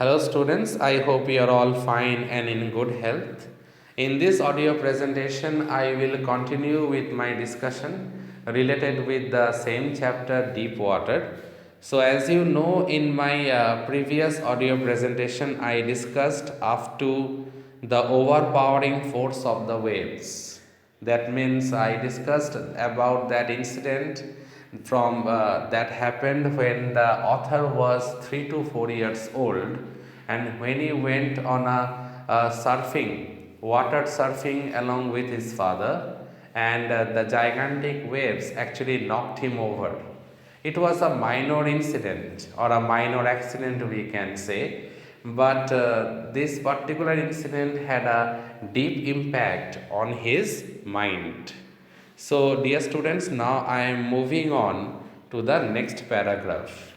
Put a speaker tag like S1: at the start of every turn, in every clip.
S1: Hello students, I hope you are all fine and in good health. In this audio presentation, I will continue with my discussion related with the same chapter deep water. So as you know, in my previous audio presentation, I discussed up to the overpowering force of the waves. That means I discussed about that incident from that happened when the author was 3 to 4 years old, and when he went on a water surfing along with his father, and the gigantic waves actually knocked him over. It was a minor incident or a minor accident, we can say, but this particular incident had a deep impact on his mind. So, dear students, now I am moving on to the next paragraph.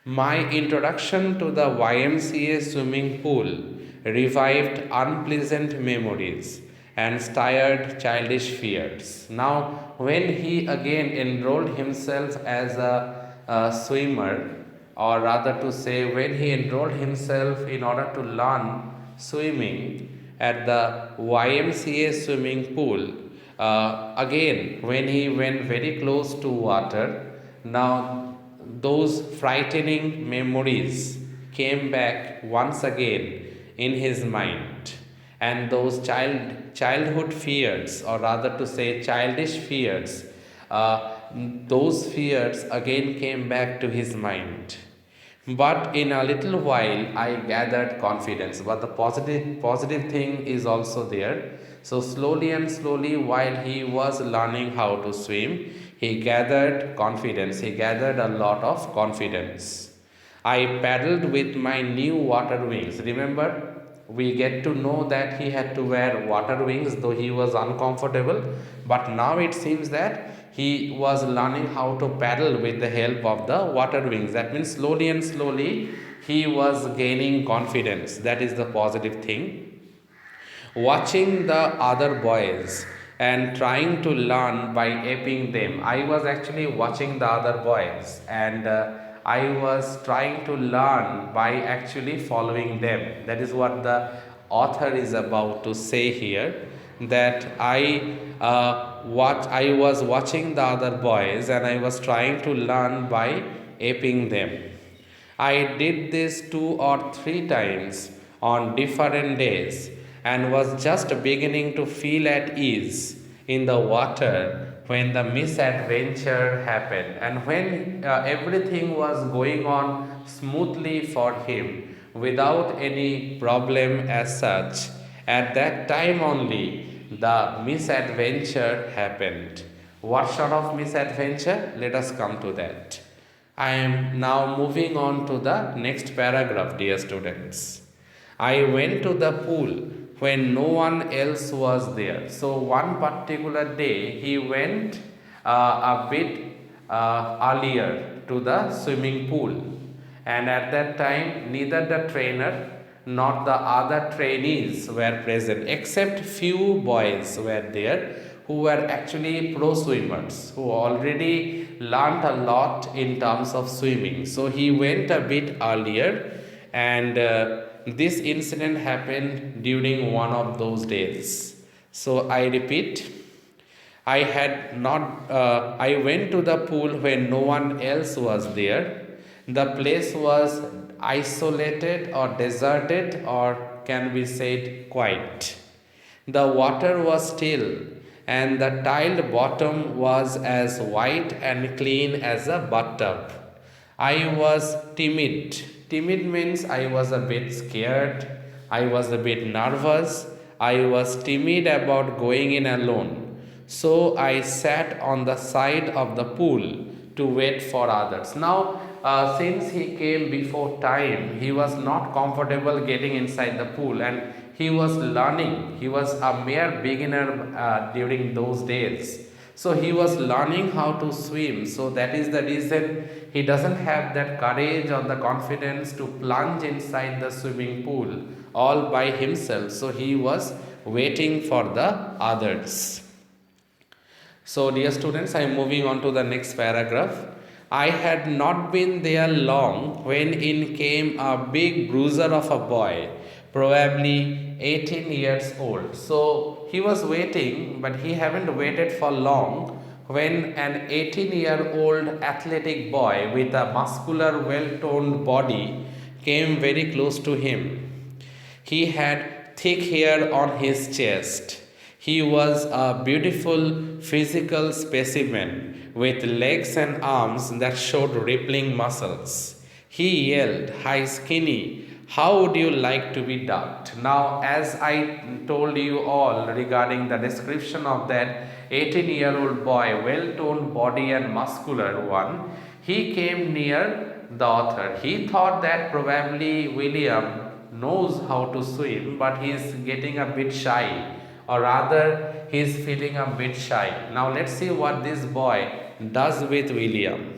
S1: My introduction to the YMCA swimming pool revived unpleasant memories and stirred childish fears. Now, when he again enrolled himself as a swimmer, or rather to say, when he enrolled himself in order to learn swimming at the YMCA swimming pool, again, when he went very close to water, now those frightening memories came back once again in his mind, and those childhood fears, or rather to say childish fears, those fears again came back to his mind. But in a little while, I gathered confidence. But the positive thing is also there. So slowly and slowly, while he was learning how to swim, he gathered confidence. He gathered a lot of confidence. I paddled with my new water wings. Remember, we get to know that he had to wear water wings, though he was uncomfortable. But now it seems that he was learning how to paddle with the help of the water wings. That means slowly and slowly he was gaining confidence. That is the positive thing. Watching the other boys and trying to learn by aping them. I was actually watching the other boys, and I was trying to learn by actually following them. That is what the author is about to say here, that I was watching the other boys and I was trying to learn by aping them. I did this 2 or 3 times on different days and was just beginning to feel at ease in the water when the misadventure happened, and when everything was going on smoothly for him without any problem as such. At that time only the misadventure happened. What sort of misadventure? Let us come to that. I am now moving on to the next paragraph, dear students. I went to the pool when no one else was there. So, one particular day he went a bit earlier to the swimming pool, and at that time neither the trainer nor the other trainees were present, except few boys were there who were actually pro swimmers, who already learnt a lot in terms of swimming. So he went a bit earlier, and this incident happened during one of those days. So I repeat, I had not. I went to the pool when no one else was there. The place was isolated or deserted, or can be said quiet. The water was still, and the tiled bottom was as white and clean as a bathtub. I was timid. Timid means I was a bit scared. I was a bit nervous. I was timid about going in alone. So I sat on the side of the pool to wait for others. Now, since he came before time, he was not comfortable getting inside the pool, and he was learning. He was a mere beginner during those days. So he was learning how to swim. So that is the reason he doesn't have that courage or the confidence to plunge inside the swimming pool all by himself. So he was waiting for the others. So, dear students, I am moving on to the next paragraph. I had not been there long when in came a big bruiser of a boy, probably 18 years old. So he was waiting, but he haven't waited for long when an 18-year-old athletic boy with a muscular, well-toned body came very close to him. He had thick hair on his chest. He was a beautiful physical specimen with legs and arms that showed rippling muscles. He yelled, "Hi, skinny, how would you like to be ducked?" Now, as I told you all regarding the description of that 18-year-old boy, well toned body and muscular one, he came near the author. He thought that probably William knows how to swim, but he is getting a bit shy, or rather, he is feeling a bit shy. Now, let's see what this boy does with William.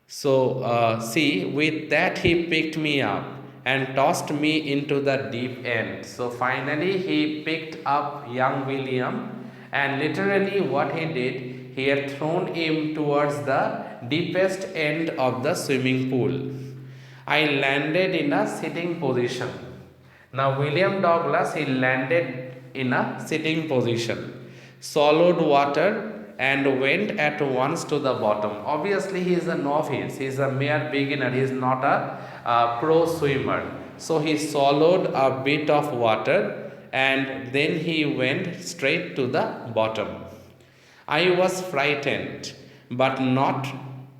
S1: So, see, with that, he picked me up and tossed me into the deep end. So, finally, he picked up young William, and literally, what he did, he had thrown him towards the deepest end of the swimming pool. I landed in a sitting position. Now, William Douglas, he landed in a sitting position, swallowed water, and went at once to the bottom. Obviously, he is a novice, he is a mere beginner, he is not a pro swimmer. So, he swallowed a bit of water and then he went straight to the bottom. I was frightened, but not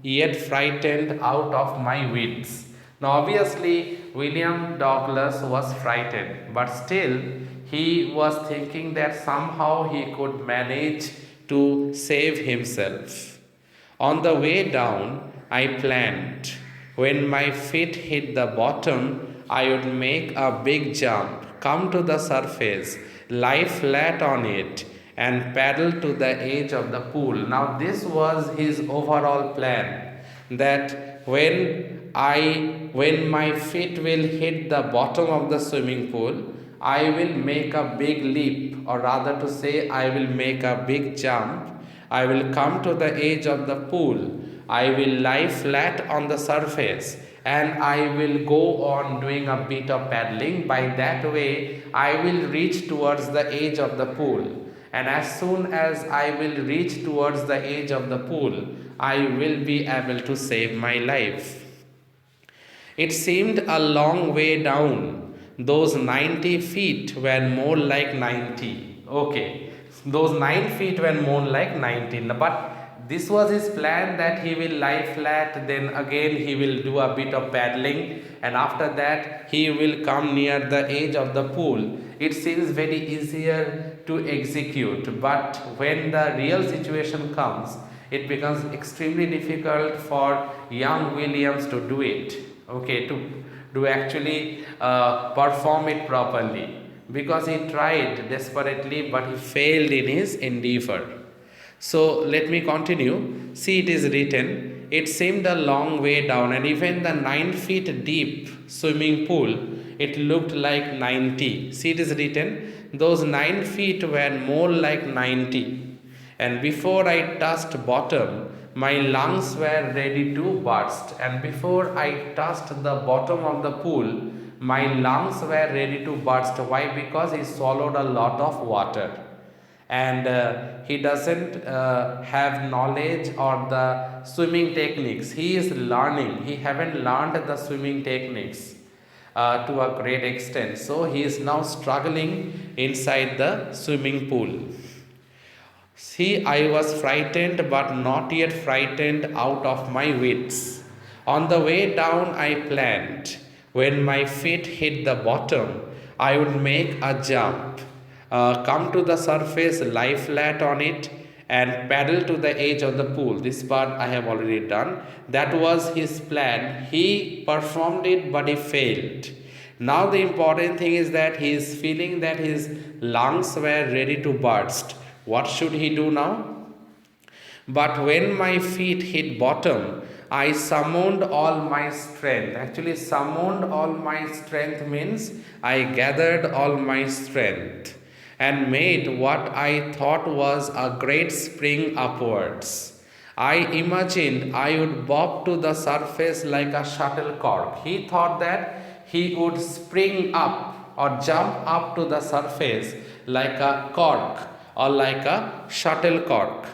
S1: yet frightened out of my wits. Now, obviously, William Douglas was frightened, but still he was thinking that somehow he could manage to save himself. On the way down, I planned. When my feet hit the bottom, I would make a big jump, come to the surface, lie flat on it, and paddle to the edge of the pool. Now, this was his overall plan, that when my feet will hit the bottom of the swimming pool, I will make a big leap, or rather to say, I will make a big jump. I will come to the edge of the pool. I will lie flat on the surface and I will go on doing a bit of paddling. By that way, I will reach towards the edge of the pool. And as soon as I will reach towards the edge of the pool, I will be able to save my life. It seemed a long way down. Those 90 feet were more like 90. Okay, those 9 feet were more like 19. But this was his plan, that he will lie flat, then again he will do a bit of paddling, and after that he will come near the edge of the pool. It seems very easier to execute, but when the real situation comes, it becomes extremely difficult for young Williams to do it. Okay, to actually perform it properly, because he tried desperately but he failed in his endeavor. So let me continue. See, it is written, it seemed a long way down, and even the 9 feet deep swimming pool, it looked like 90. See, it is written, those 9 feet were more like 90. And before I touched bottom, my lungs were ready to burst. And before I touched the bottom of the pool, my lungs were ready to burst. Why? Because he swallowed a lot of water. And he doesn't have knowledge or the swimming techniques. He is learning. He haven't learned the swimming techniques to a great extent. So he is now struggling inside the swimming pool. See, I was frightened but not yet frightened out of my wits. On the way down, I planned. When my feet hit the bottom, I would make a jump, come to the surface, lie flat on it, and paddle to the edge of the pool. This part I have already done. That was his plan. He performed it, but he failed. Now, the important thing is that he is feeling that his lungs were ready to burst. What should he do now? But when my feet hit bottom, I summoned all my strength. Actually, summoned all my strength means I gathered all my strength and made what I thought was a great spring upwards. I imagined I would bob to the surface like a shuttlecock. He thought that he would spring up or jump up to the surface like a cork or like a shuttlecock.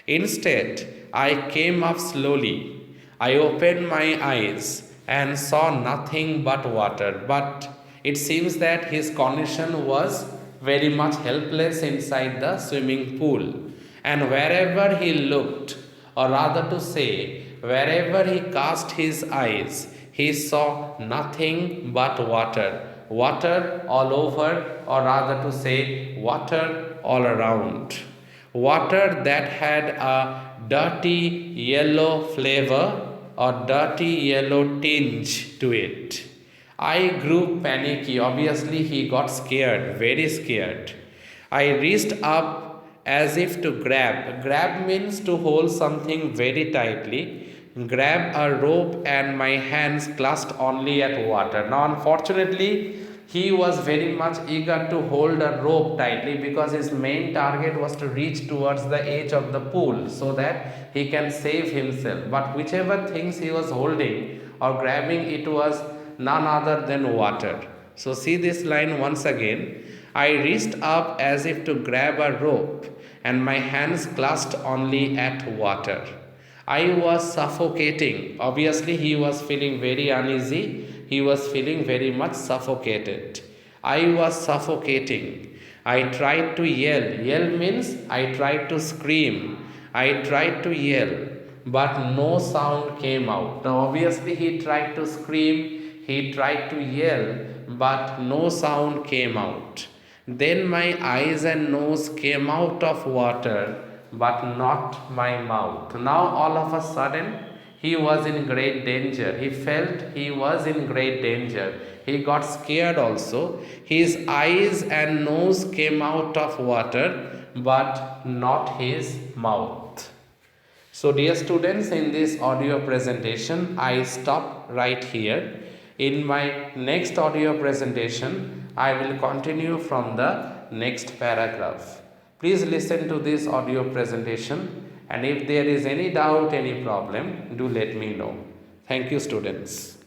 S1: Instead, I came up slowly. I opened my eyes and saw nothing but water. But it seems that his condition was very much helpless inside the swimming pool. And wherever he looked, or rather to say, wherever he cast his eyes, he saw nothing but water. Water all over, or rather to say, water all around. Water that had a dirty yellow flavor or dirty yellow tinge to it. I grew panicky. Obviously, he got scared, very scared. I reached up as if to grab. Grab means to hold something very tightly. Grab a rope, and my hands clutched only at water. Now, unfortunately, he was very much eager to hold a rope tightly because his main target was to reach towards the edge of the pool so that he can save himself. But whichever things he was holding or grabbing, it was none other than water. So, see this line once again. I reached up as if to grab a rope, and my hands clutched only at water. I was suffocating. Obviously, he was feeling very uneasy. He was feeling very much suffocated. I was suffocating. I tried to yell. Yell means I tried to scream. I tried to yell, but no sound came out. Now, obviously, he tried to scream, he tried to yell, but no sound came out. Then my eyes and nose came out of water, but not my mouth. Now, all of a sudden, he was in great danger. He felt he was in great danger. He got scared also. His eyes and nose came out of water, but not his mouth. So, dear students, in this audio presentation, I stop right here. In my next audio presentation, I will continue from the next paragraph. Please listen to this audio presentation, and if there is any doubt, any problem, do let me know. Thank you, students.